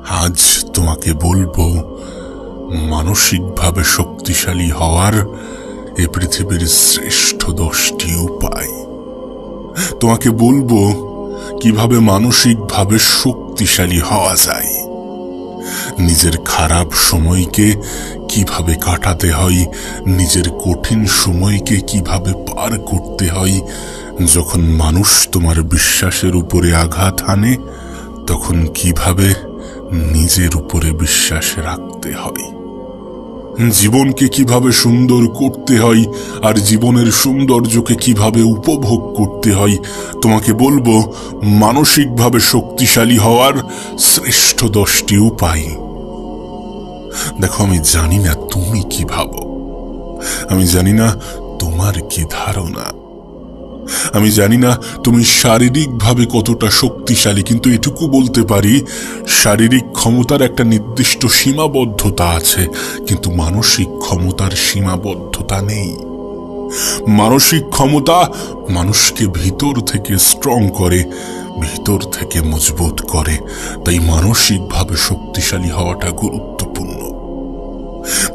আজ তোমাকে বলবো মানসিকভাবে শক্তিশালী হওয়ার এ পৃথিবীর শ্রেষ্ঠ 10টি উপায়। তোমাকে বলবো কিভাবে মানসিকভাবে শক্তিশালী হওয়া যায়, নিজের খারাপ সময়কে কিভাবে কাটাতে হয়, নিজের কঠিন সময়কে কিভাবে পার করতে হয়। যখন মানুষ তোমার বিশ্বাসের উপরে আঘাত হানে, তখন কিভাবে নিজের উপরে বিশ্বাস রাখতে হয়, জীবনকে কিভাবে সুন্দর করতে হয়, আর জীবনের সৌন্দর্যকে কিভাবে উপভোগ করতে হয়। তোমাকে বলবো মানসিকভাবে শক্তিশালী হওয়ার শ্রেষ্ঠ 10টি উপায়। দেখো, আমি জানি না তুমি কি ভাবো, আমি জানি না তোমার কি ধারণা, আমি জানি না তুমি শারীরিকভাবে কতটা শক্তিশালী, কিন্তু এটুকু বলতে পারি শারীরিক ক্ষমতার একটা নির্দিষ্ট সীমাবদ্ধতা আছে, কিন্তু মানসিক ক্ষমতার সীমাবদ্ধতা নেই। মানসিক ক্ষমতা মানুষকে ভিতর থেকে স্ট্রং করে, ভিতর থেকে মজবুত করে। তাই মানসিকভাবে শক্তিশালী হওয়াটা গুরুত্বপূর্ণ।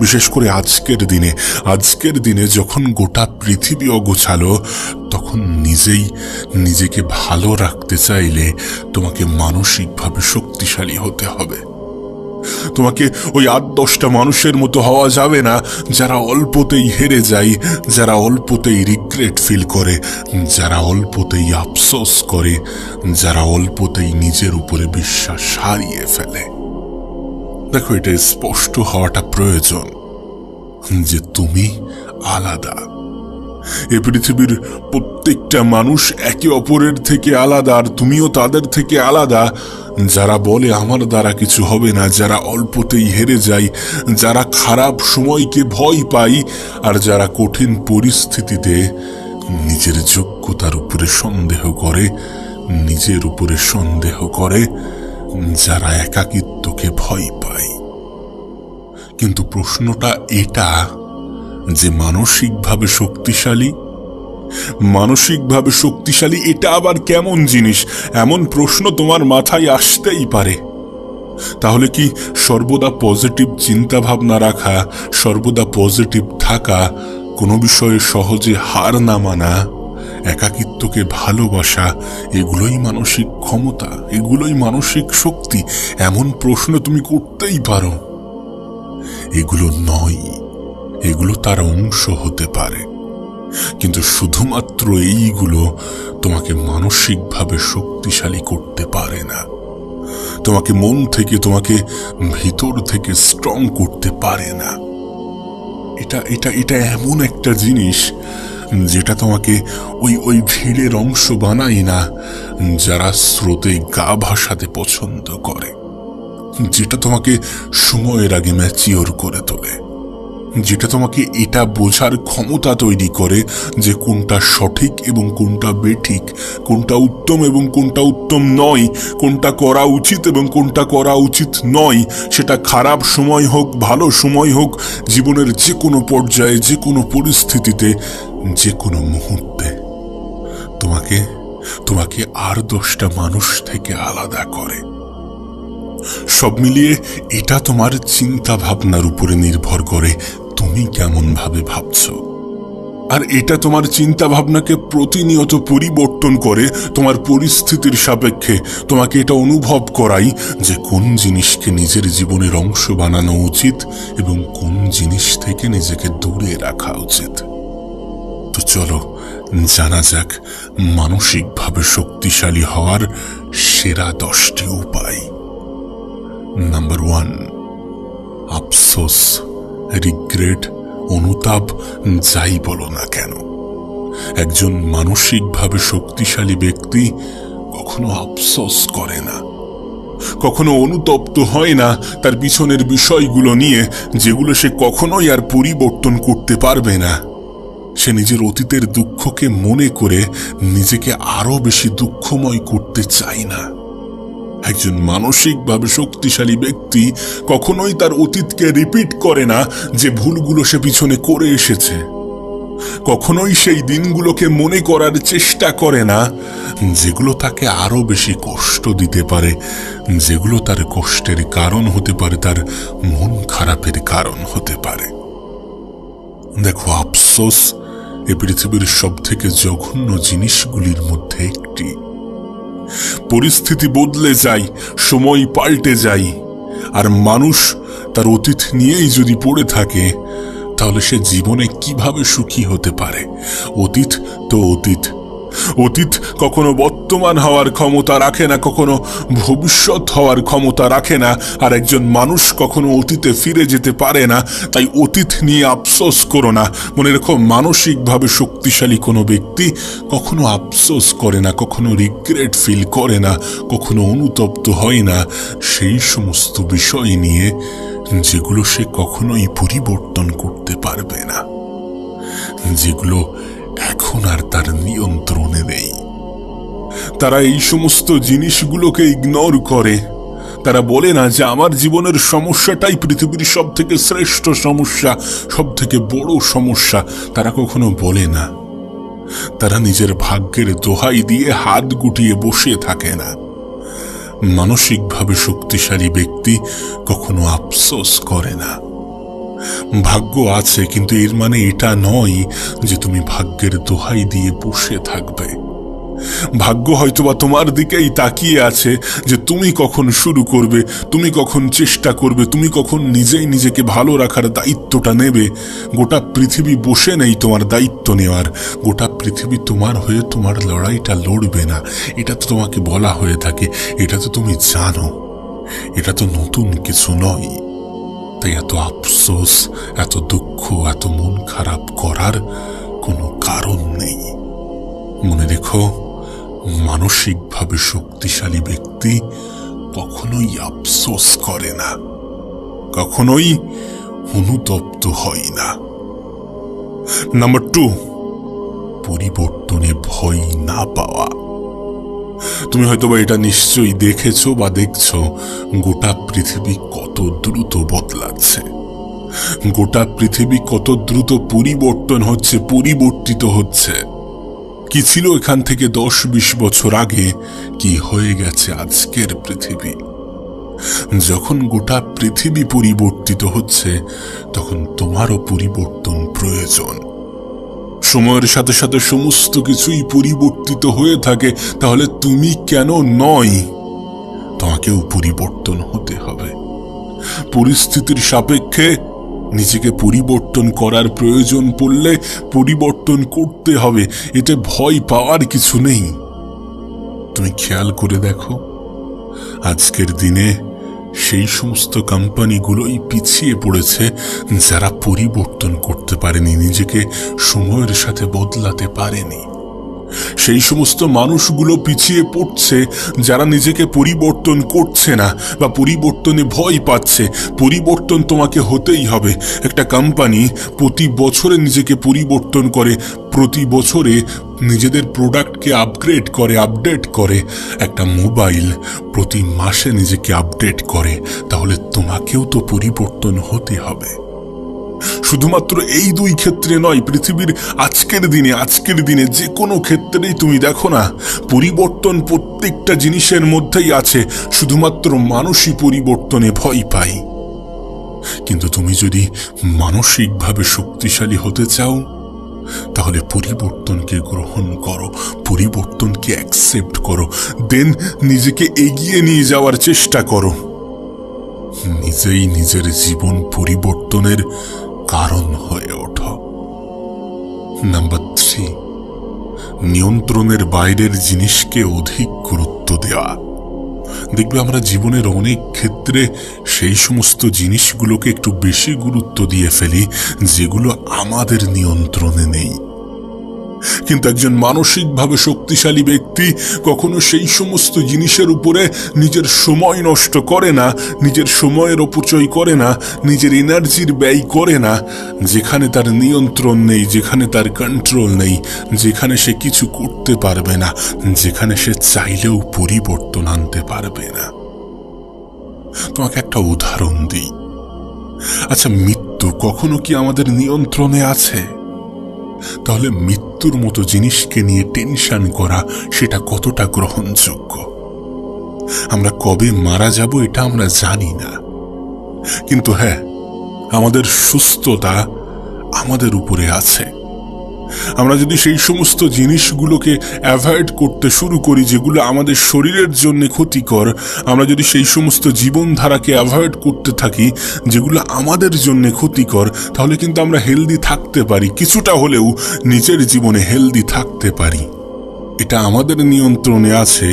বিশেষ করে আজকের দিনে যখন গোটা পৃথিবী অগোছালো, তখন নিজেকে ভালো রাখতে চাইলে তোমাকে মানসিকভাবে শক্তিশালী হতে হবে। তোমাকে ওই 8-10টা মানুষের মতো হওয়া যাবে না যারা অল্পতেই হেরে যায়, যারা অল্পতেই রিগ্রেট ফিল করে, যারা অল্পতেই আফসোস করে, যারা অল্পতেই নিজের উপরে বিশ্বাস হারিয়ে ফেলে। দেখো, এটা স্পষ্ট হওয়াটা প্রয়োজন যে তুমি আলাদা। এ পৃথিবীর প্রত্যেকটা মানুষ একে অপরের থেকে আলাদা, আর তুমিও তাদের থেকে আলাদা। যারা বলে আমার দ্বারা কিছু হবে না, যারা অল্পতেই হেরে যায়, যারা খারাপ সময়কে ভয় পায়, আর যারা কঠিন পরিস্থিতিতে নিজের যোগ্যতার উপরে সন্দেহ করে, নিজের উপরে সন্দেহ করে, যারা একাকিত্বকে ভয় পায়। কিন্তু প্রশ্নটা এটা যে মানসিকভাবে শক্তিশালী এটা আবার কেমন জিনিস? এমন প্রশ্ন তোমার মাথায় আসতেই পারে। তাহলে কি সর্বদা পজিটিভ চিন্তা ভাবনা রাখা, সর্বদা পজিটিভ থাকা, কোনো বিষয়ে সহজে হার না মানা, একাকিত্বকে ভালোবাসা, এগুলোই মানসিক ক্ষমতা, এগুলোই মানসিক শক্তি? এমন প্রশ্ন তুমি করতেই পারো। এগুলো নয়, এগুলো তার অংশ হতে পারে, কিন্তু শুধুমাত্র এইগুলো তোমাকে মানসিকভাবে শক্তিশালী করতে পারে না, তোমাকে মন থেকে, তোমাকে ভিতর থেকে স্ট্রং করতে পারে না। এটা এমন একটা জিনিস যেটা তোমাকে ওই ভিড়ের অংশ বানায় না যারা স্রোতে গা ভাসাতে পছন্দ করে, যেটা তোমাকে সময়ের আগে ম্যাচিওর করে তোলে, যেটা তোমাকে এটা বোঝার ক্ষমতা তৈরি করে যে কোনটা সঠিক এবং কোনটা বেঠিক, কোনটা উত্তম এবং কোনটা উত্তম নয়, কোনটা করা উচিত এবং কোনটা করা উচিত নয়। সেটা খারাপ সময় হোক, ভালো সময় হোক, জীবনের যে কোনো পর্যায়ে, যে কোনো পরিস্থিতিতে, যে কোনো মুহূর্তে তোমাকে আর 10টা মানুষ থেকে আলাদা করে। সব মিলিয়ে এটা তোমার চিন্তা ভাবনার উপরে নির্ভর করে, তুমি কেমন ভাবে ভাবছো। আর এটা তোমার চিন্তা ভাবনাকে প্রতিনিয়ত পরিবর্তন করে তোমার পরিস্থিতির সাপেক্ষে। তোমাকে এটা অনুভব করাই যে কোন জিনিসকে নিজের জীবনের অংশ বানানো উচিত এবং কোন জিনিস থেকে নিজেকে দূরে রাখা উচিত। তো চলো জানা যাক মানসিকভাবে শক্তিশালী হওয়ার সেরা 10টি উপায়। নাম্বার 1, আফসোস, রিগ্রেট, অনুতাপ, যাই বলো না কেন, একজন মানসিকভাবে শক্তিশালী ব্যক্তি কখনো আফসোস করে না, কখনো অনুতপ্ত হয় না তার পিছনের বিষয়গুলো নিয়ে, যেগুলো সে কখনোই আর পরিবর্তন করতে পারবে না। সে নিজের অতীতের দুঃখকে মনে করে নিজেকে আরো বেশি দুঃখময় করতে চায় না। একজন মানসিকভাবে শক্তিশালী ব্যক্তি কখনোই তার অতীতকে রিপিট করে না যে ভুলগুলো সে পিছনে করে এসেছে। কখনোই সেই দিনগুলোকে মনে করার চেষ্টা করে না যেগুলো তাকে আরো বেশি কষ্ট দিতে পারে, যেগুলো তার কষ্টের কারণ হতে পারে, তার মন খারাপের কারণ হতে পারে। দেখো, আফসোস এই পৃথিবীর সব থেকে জঘন্য জিনিসগুলির মধ্যে একটি। পরিস্থিতি বদলে যায়, সময় পাল্টে যায়, আর মানুষ তার অতীত নিয়েই যদি পড়ে থাকে তাহলে সে জীবনে কিভাবে সুখী হতে পারে? অতীত তো অতীত। অতীত কখনো বর্তমান হওয়ার ক্ষমতা রাখে না, কখনো ভবিষ্যৎ হওয়ার ক্ষমতা রাখে না, আর একজন মানুষ কখনো অতীতে ফিরে যেতে পারে না। তাই অতীত নিয়ে আফসোস করো না। মনে রেখো, মানসিকভাবে শক্তিশালী কোনো ব্যক্তি কখনো আফসোস করে না, কখনো রিগ্রেট ফিল করে না, কখনো অনুতপ্ত হয় না সেই সমস্ত বিষয় নিয়ে যেগুলো সে কখনোই পরিবর্তন করতে পারবে না, যেগুলো এখন আর তার নিয়ন্ত্রণে নেই। তারা এই সমস্ত জিনিসগুলোকে ইগনোর করে। তারা বলে না যে আমার জীবনের সমস্যাটাই পৃথিবীর সব থেকে শ্রেষ্ঠ সমস্যা, সব থেকে বড় সমস্যা। তারা কখনো বলে না। তারা নিজের ভাগ্যের দোহাই দিয়ে হাত গুটিয়ে বসে থাকে না। মানসিকভাবে শক্তিশালী ব্যক্তি কখনো আফসোস করে না। ভাগ্য আছে, কিন্তু এর মানে এটা নয় যে তুমি ভাগ্যের দোহাই দিয়ে বসে থাকবে। ভাগ্য হয়তোবা তোমার দিকেই তাকিয়ে আছে যে তুমি কখন শুরু করবে, তুমি কখন চেষ্টা করবে, তুমি কখন নিজেই নিজেকে ভালো রাখার দায়িত্বটা নেবে। গোটা পৃথিবী বসে নেই তোমার দায়িত্ব নেওয়ার। গোটা পৃথিবী তোমার হয়ে তোমার লড়াইটা লড়বে না, এটা তো তোমাকে বলা হয়ে থাকে, এটা তো তুমি জানো, এটা তো নতুন কিছু নয়। তাই এত আফসোস, এত দুঃখ, এত মন খারাপ করার কোনো কারণ নেই। মনে রেখো, মানসিকভাবে শক্তিশালী ব্যক্তি কখনোই আফসোস করে না, কখনোই অনুতপ্ত হয় না। নাম্বার 2, পরিবর্তনে ভয় না পাওয়া। তুমি হয়তোবা এটা নিশ্চয়ই দেখেছো বা দেখছো, গোটা পৃথিবী কত দ্রুত বদলাচ্ছে, গোটা পৃথিবী কত দ্রুত পরিবর্তন হচ্ছে, পরিবর্তিত হচ্ছে। কি ছিল এখান থেকে 10-20 বছর আগে, কি হয়ে গেছে আজকের পৃথিবী। যখন গোটা পৃথিবী পরিবর্তিত হচ্ছে তখন তোমারও পরিবর্তন প্রয়োজন। সময়ের সাথে সাথে সমস্ত কিছুই পরিবর্তিত হয়ে থাকে, তাহলে তুমি কেন নয়? তোমাকেও পরিবর্তন হতে হবে। পরিস্থিতির সাপেক্ষে নিজেকে পরিবর্তন করার প্রয়োজন পড়লে পরিবর্তন করতে হবে, এতে ভয় পাওয়ার কিছু নেই। তুমি খেয়াল করে দেখো, আজকের দিনে সেই সমস্ত কোম্পানিগুলোই পিছিয়ে পড়েছে যারা পরিবর্তন করতে পারেনি, নিজেকে সময়ের সাথে বদলাতে পারেনি। সেই সমস্ত মানুষগুলো পিছিয়ে পড়ছে যারা নিজেকে পরিবর্তন করছে না বা পরিবর্তনে ভয় পাচ্ছে। পরিবর্তন তোমাকে হতেই হবে। একটা কোম্পানি প্রতি বছরে নিজেকে পরিবর্তন করে, প্রতি বছরে নিজেদের প্রোডাক্টকে আপগ্রেড করে, আপডেট করে। একটা মোবাইল প্রতি মাসে নিজেকে আপডেট করে, তাহলে তোমাকেও তো পরিবর্তন হতে হবে। শুধুমাত্র এই 2 ক্ষেত্রে নয়, পৃথিবীর আজকের দিনে যে কোনো ক্ষেত্রেই তুমি দেখো না, পরিবর্তন প্রত্যেকটা জিনিসের মধ্যেই আছে। শুধুমাত্র মানুষই পরিবর্তনে ভয় পায়। কিন্তু তুমি যদি মানসিকভাবে শক্তিশালী হতে চাও তাহলে পরিবর্তনকে গ্রহণ করো, পরিবর্তনকে অ্যাকসেপ্ট করো, দেন নিজেকে এগিয়ে নিয়ে যাওয়ার চেষ্টা করো। নিজেই নিজের জীবন পরিবর্তনের কারণ হয়ে ওঠো। নাম্বার 3, নিয়ন্ত্রণের বাইরের জিনিসকে অধিক গুরুত্ব দেওয়া। দেখবে আমরা জীবনের অনেক ক্ষেত্রে সেই সমস্ত জিনিসগুলোকে একটু বেশি গুরুত্ব দিয়ে ফেলি যেগুলো আমাদের নিয়ন্ত্রণে নেই। কিন্তু একজন মানসিকভাবে শক্তিশালী ব্যক্তি কখনো সেই সমস্ত জিনিসের উপরে নিজের সময় নষ্ট করে না, নিজের সময়ের অপচয় করে না, নিজের এনার্জির ব্যয় করে না যেখানে তার নিয়ন্ত্রণ নেই, যেখানে তার কন্ট্রোল নেই, যেখানে সে কিছু করতে পারবে না, যেখানে সে চাইলেও পরিবর্তন আনতে পারবে না। তোমাকে একটা উদাহরণ দিই। আচ্ছা, মৃত্যু কখনো কি আমাদের নিয়ন্ত্রণে আছে? তাহলে মৃত্যুর মতো জিনিসকে নিয়ে টেনশন করা সেটা কতটা গ্রহণযোগ্য? আমরা কবে মারা যাব এটা আমরা জানি না, কিন্তু হ্যাঁ, আমাদের সুস্থতা আমাদের উপরে আছে। আমরা যদি সেই সমস্ত জিনিসগুলোকে অ্যাভয়েড করতে শুরু করি যেগুলো আমাদের শরীরের জন্য ক্ষতিকর, আমরা যদি সেই সমস্ত জীবনধারাকে অ্যাভয়েড করতে থাকি যেগুলো আমাদের জন্য ক্ষতিকর, তাহলে কিন্তু আমরা হেলদি থাকতে পারি, কিছুটা হলেও নিজের জীবনে হেলদি থাকতে পারি। এটা আমাদের নিয়ন্ত্রণে আছে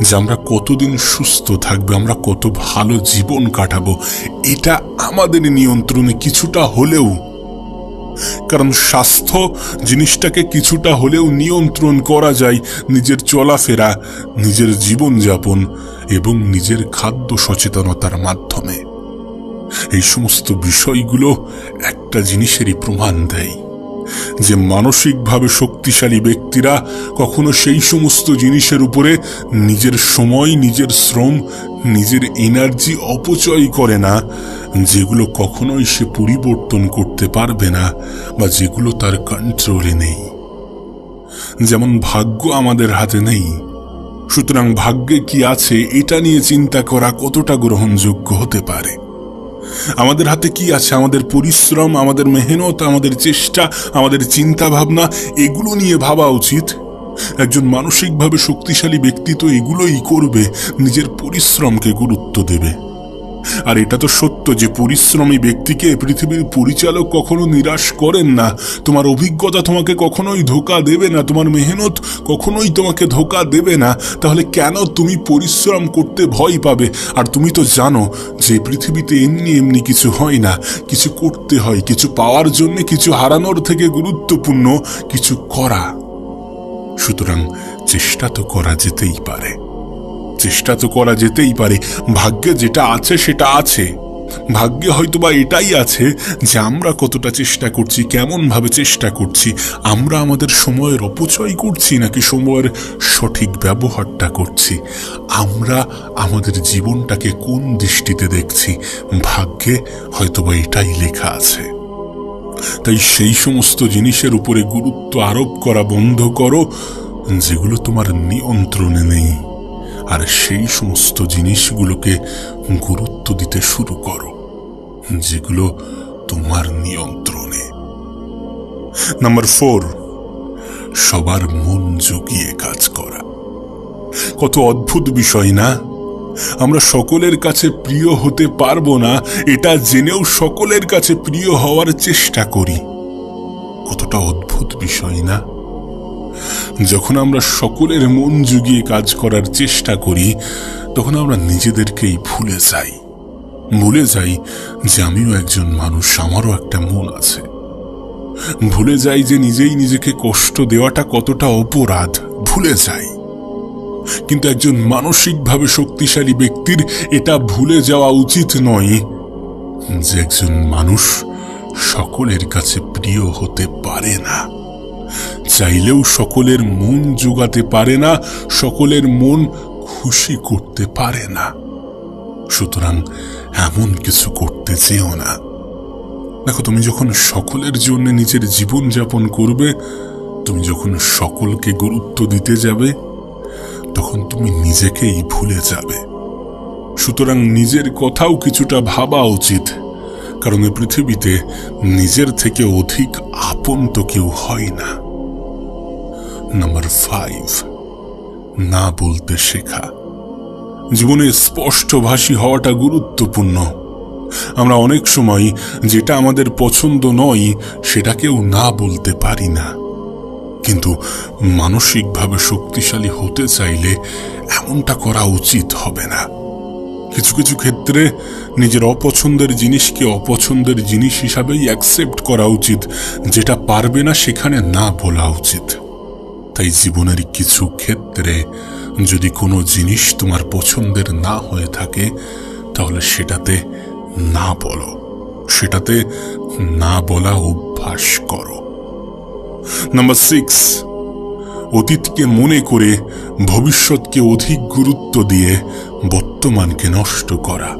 যে আমরা কতদিন সুস্থ থাকবো, আমরা কত ভালো জীবন কাটাবো, এটা আমাদের নিয়ন্ত্রণে কিছুটা হলেও। কারণ স্বাস্থ্য জিনিসটাকে কিছুটা হলেও নিয়ন্ত্রণ করা যায় নিজের চলাফেরা, নিজের জীবনযাপন এবং নিজের খাদ্য সচেতনতার মাধ্যমে। এই সমস্ত বিষয়গুলো একটা জিনিসেরই প্রমাণ দেয় যে মানসিকভাবে শক্তিশালী ব্যক্তিরা কখনো সেই সমস্ত জিনিসের উপরে নিজের সময়, নিজের শ্রম, নিজের এনার্জি অপচয় করে না যেগুলো কখনোই সে পরিবর্তন করতে পারবে না বা যেগুলো তার কন্ট্রোলে নেই। যেমন ভাগ্য আমাদের হাতে নেই, সুতরাং ভাগ্যে কি আছে এটা নিয়ে চিন্তা করা কতটা গ্রহণযোগ্য হতে পারে? আমাদের হাতে কি আছে? আমাদের পরিশ্রম, আমাদের মেহনত, আমাদের চেষ্টা, আমাদের চিন্তা ভাবনা, এগুলো নিয়ে ভাবা উচিত। একজন মানসিকভাবে শক্তিশালী ব্যক্তি তো এগুলোই করবে, নিজের পরিশ্রমকে গুরুত্ব দেবে। আর এটা তো সত্য যে পরিশ্রমী ব্যক্তিকে পৃথিবীর পরিচালক কখনো নিরাশ করেন না। তোমার অভিজ্ঞতা তোমাকে কখনোই ধোঁকা দেবে না, তোমার মেহনত কখনোই তোমাকে ধোঁকা দেবে না। তাহলে কেন তুমি পরিশ্রম করতে ভয় পাবে? আর তুমি তো জানো যে পৃথিবীতে এমনি এমনি কিছু হয় না, কিছু করতে হয়, কিছু পাওয়ার জন্য কিছু হারানোর থেকে গুরুত্বপূর্ণ কিছু করা। সুতরাং চেষ্টা তো করা যেতেই পারে, চেষ্টা তো করা যেতেই পারে। ভাগ্যে যেটা আছে সেটা আছে। ভাগ্যে হয়তোবা এটাই আছে যে আমরা কতটা চেষ্টা করছি, কেমন ভাবে চেষ্টা করছি, আমরা আমাদের সময়ের অপচয় করছি নাকি সময়ের সঠিক ব্যবহারটা করছি, আমরা আমাদের জীবনটাকে কোন দৃষ্টিতে দেখছি, ভাগ্যে হয়তোবা এটাই লেখা আছে। তাই সেই সমস্ত জিনিসের উপরে গুরুত্ব আরোপ করা বন্ধ করো যেগুলো তোমার নিয়ন্ত্রণে নেই, আর সেই সমস্ত জিনিসগুলোকে গুরুত্ব দিতে শুরু করো যেগুলো তোমার নিয়ন্ত্রণে। নাম্বার 4, সবার মন জুগিয়ে কাজ করা। কত অদ্ভুত বিষয় না? আমরা সকলের কাছে প্রিয় হতে পারবো না এটা জেনেও সকলের কাছে প্রিয় হওয়ার চেষ্টা করি। কতটা অদ্ভুত বিষয় না? যখন আমরা সকলের মন জুগিয়ে কাজ করার চেষ্টা করি তখন আমরা নিজেদেরকেই ভুলে যাই যে আমিও একজন মানুষ, আমারও একটা মন আছে। ভুলে যাই যে নিজেই নিজেকে কষ্ট দেওয়াটা কতটা অপরাধ, ভুলে যাই। কিন্তু একজন মানসিকভাবে শক্তিশালী ব্যক্তির এটা ভুলে যাওয়া উচিত নয় যে একজন মানুষ সকলের কাছে প্রিয় হতে পারে না, চাইলেও সকলের মন জোগাতে পারে না, সকলের মন খুশি করতে পারে না। সুতরাং এমন কিছু করতে চেও না। দেখো, তুমি যখন সকলের জন্য নিজের জীবন যাপন করবে, তুমি যখন সকলকে গুরুত্ব দিতে যাবে, তখন তুমি নিজেকেই ভুলে যাবে। সুতরাং নিজের কথাও কিছুটা ভাবা উচিত, কারণ এই পৃথিবীতে নিজের থেকে অধিক আপন তো কেউ হয় না। নাম্বার 5, না বলতে শেখা। জীবনে স্পষ্টভাষী হওয়াটা গুরুত্বপূর্ণ। আমরা অনেক সময় যেটা আমাদের পছন্দ নয় সেটাকেও না বলতে পারি না, কিন্তু মানসিকভাবে শক্তিশালী হতে চাইলে এমনটা করা উচিত হবে না। কিছু কিছু ক্ষেত্রে নিজের অপছন্দের জিনিসকে অপছন্দের জিনিস হিসাবেই অ্যাকসেপ্ট করা উচিত, যেটা পারবে না সেখানে না বলা উচিত। তাই জীবনের কিছু ক্ষেত্রে যদি কোনো জিনিস তোমার পছন্দের না হয়ে থাকে তাহলে সেটাতে না বলো, সেটাতে না বলা অভ্যাস করো। নাম্বার 6, অতীতকে মনে করে ভবিষ্যৎকে অধিক গুরুত্ব দিয়ে বর্তমানকে নষ্ট করা।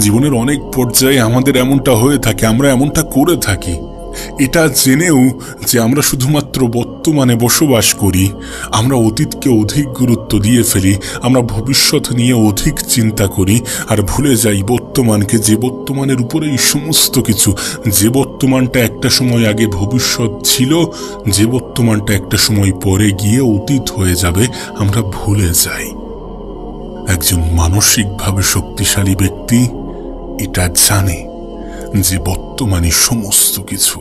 জীবনের অনেক পর্যায়ে আমাদের এমনটা হয়ে থাকে, আমরা এমনটা করে থাকি। এটা জেনেও যে আমরা শুধুমাত্র বর্তমানে বসবাস করি, আমরা অতীতকে অধিক গুরুত্ব দিয়ে ফেলি, আমরা ভবিষ্যৎ নিয়ে অধিক চিন্তা করি আর ভুলে যাই বর্তমানকে, যে বর্তমানের উপরেই সমস্ত কিছু, যে বর্তমানটা একটা সময় আগে ভবিষ্যৎ ছিল, যে বর্তমানটা একটা সময় পরে গিয়ে অতীত হয়ে যাবে, আমরা ভুলে যাই। একজন মানসিকভাবে শক্তিশালী ব্যক্তি এটা জানে যে বর্তমানই সমস্ত কিছু।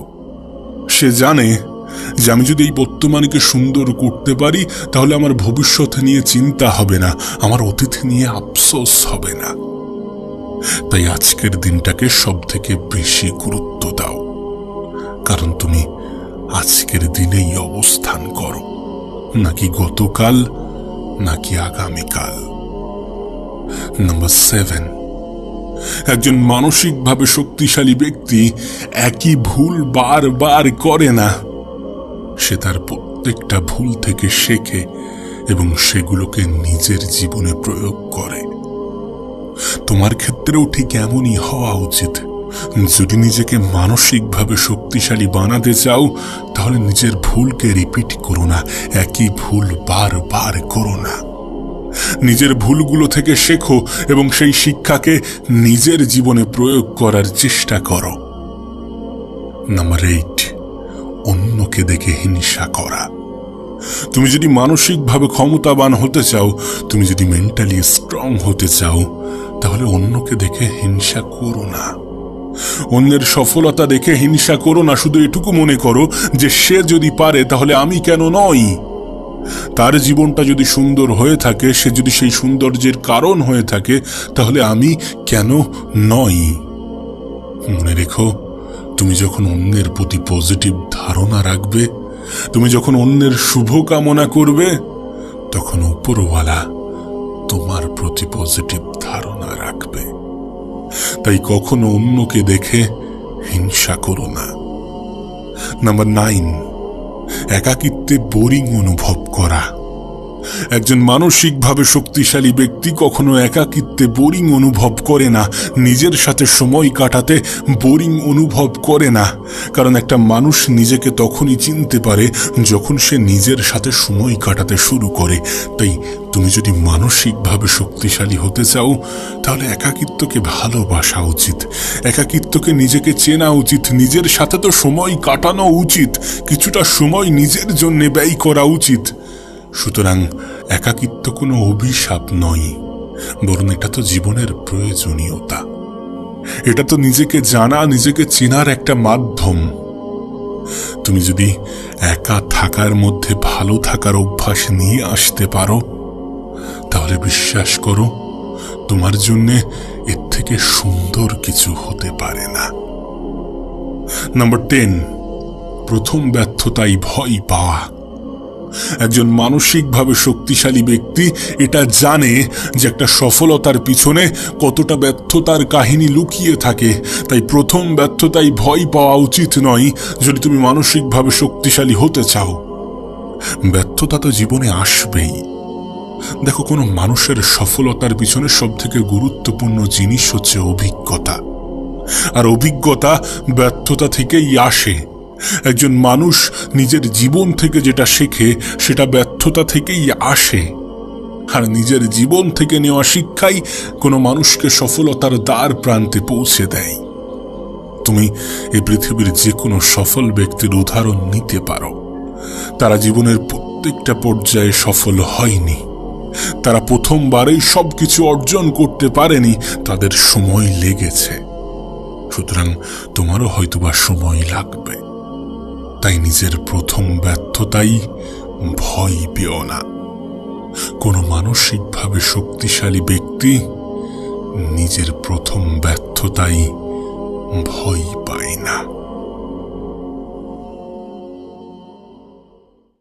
সে জানে যে আমি যদি এই বর্তমানকে সুন্দর করতে পারি তাহলে আমার ভবিষ্যৎ নিয়ে চিন্তা হবে না, আমার অতীত নিয়ে আফসোস হবে না। তাই আজকের দিনটাকে সব থেকে বেশি গুরুত্ব দাও, কারণ তুমি আজকের দিনেই অবস্থান করো, নাকি গতকাল, নাকি আগামীকাল। নাম্বার 7, একজন মানসিকভাবে শক্তিশালী ব্যক্তি একই ভুল বারবার করে না। সে তার প্রত্যেকটা ভুল থেকে শেখে এবং সেগুলোকে নিজের জীবনে প্রয়োগ করে। তোমার ক্ষেত্রেও ঠিক এমনই হওয়া উচিত। যদি নিজেকে মানসিকভাবে শক্তিশালী বানাতে চাও তাহলে নিজের ভুলকে রিপিট করো না, একই ভুল বারবার করো না। নিজের ভুলগুলো থেকে শেখো এবং সেই শিক্ষাকে নিজের জীবনে প্রয়োগ করার চেষ্টা করো। নাম্বার 8, অন্যকে দেখে হিংসা করা। তুমি যদি মানসিকভাবে ক্ষমতাবান হতে চাও, তুমি যদি মেন্টালি স্ট্রং হতে চাও, তাহলে অন্যকে দেখে হিংসা করো না। অন্যের সফলতা দেখে হিংসা করো না, শুধু এটুকু মনে করো যে সে যদি পারে তাহলে আমি কেন নই। তার জীবনটা যদি সুন্দর হয়ে থাকে, সে যদি সেই সৌন্দর্যের কারণ হয়ে থাকে, তাহলে আমি কেন নই। মনে রেখো, তুমি যখন অন্যের প্রতি পজিটিভ ধারণা রাখবে, তুমি যখন অন্যের শুভ কামনা করবে, তখন উপরওয়ালা তোমার প্রতি পজিটিভ ধারণা রাখবে। তাই কখনো অন্যকে দেখে হিংসা করো না। নাম্বার 9, একাকিত্বে বোরিং অনুভব করা। একজন মানসিকভাবে শক্তিশালী ব্যক্তি কখনো একাকিত্বে বোরিং অনুভব করে না, নিজের সাথে সময় কাটাতে বোরিং অনুভব করে না। কারণ একটা মানুষ নিজেকে তখনই চিনতে পারে যখন সে নিজের সাথে সময় কাটাতে শুরু করে। তাই তুমি যদি মানসিকভাবে শক্তিশালী হতে চাও তাহলে একাকিত্বকে ভালোবাসা উচিত, একাকিত্বকে নিজেকে চেনা উচিত, নিজের সাথে তো সময় কাটানো উচিত, কিছুটা সময় নিজের জন্য ব্যয় করা উচিত। সুতরাং একাকিত্ব কোনো অভিশাপ নয়, বরং এটা তো জীবনের প্রয়োজনীয়তা। এটা তো নিজেকে জানা, নিজেকে চেনার একটা মাধ্যম। তুমি যদি একা থাকার মধ্যে ভালো থাকার অভ্যাস নিয়ে আসতে পারো তাহলে বিশ্বাস করো তোমার জন্য এর থেকে সুন্দর কিছু হতে পারে না। নাম্বার 10, প্রথম ব্যর্থতায় ভয় পাওয়া। একজন মানসিকভাবে শক্তিশালী ব্যক্তি এটা জানে যে একটা সফলতার পিছনে কতটা ব্যর্থতার কাহিনী লুকিয়ে থাকে। তাই প্রথম ব্যর্থতায় ভয় পাওয়া উচিত নয় যদি তুমি মানসিকভাবে শক্তিশালী হতে চাও। ব্যর্থতা তো জীবনে আসবেই। দেখো, কোনো মানুষের সফলতার পিছনে সবথেকে গুরুত্বপূর্ণ জিনিস হচ্ছে অভিজ্ঞতা, আর অভিজ্ঞতা ব্যর্থতা থেকেই আসে। একজন মানুষ নিজের জীবন থেকে যেটা শেখে সেটা ব্যর্থতা থেকেই আসে, আর নিজের জীবন থেকে নেওয়া শিক্ষাই কোনো মানুষকে সফলতার দ্বার প্রান্তে পৌঁছে দেয়। তুমি এই পৃথিবীর যে কোনো সফল ব্যক্তির উদাহরণ নিতে পারো। তারা জীবনের প্রত্যেকটা পর্যায়ে সফল হয়নি, তারা প্রথমবারেই সবকিছু অর্জন করতে পারেনি, তাদের সময় লেগেছে। সুতরাং তোমারও হয়তোবা সময় লাগবে। তাই নিজের প্রথম ব্যর্থতাই ভয় পেও না। কোনো মানসিকভাবে শক্তিশালী ব্যক্তি নিজের প্রথম ব্যর্থতাই ভয় পায় না।